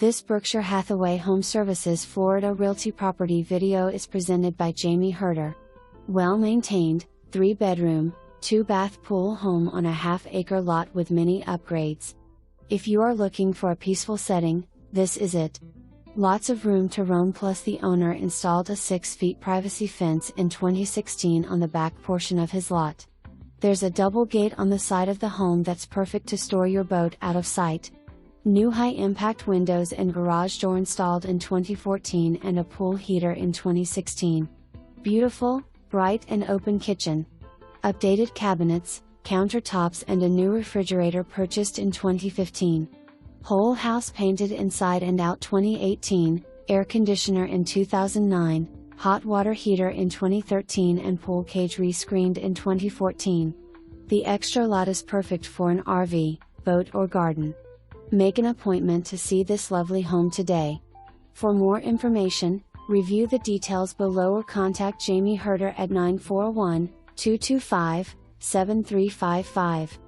This Berkshire Hathaway HomeServices Florida Realty property video is presented by Jamie Herter. Well-maintained, 3-bedroom, 2-bath pool home on a half-acre lot with many upgrades. If you are looking for a peaceful setting, this is it. Lots of room to roam, plus the owner installed a 6-foot privacy fence in 2016 on the back portion of his lot. There's a double gate on the side of the home that's perfect to store your boat out of sight. New high-impact windows and garage door installed in 2014 and a pool heater in 2016. Beautiful, bright and open kitchen. Updated cabinets, countertops and a new refrigerator purchased in 2015. Whole house painted inside and out 2018, air conditioner in 2009, hot water heater in 2013 and pool cage rescreened in 2014. The extra lot is perfect for an RV, boat or garden. Make an appointment to see this lovely home today. For more information, review the details below or contact Jamie Herter at 941-225-7355.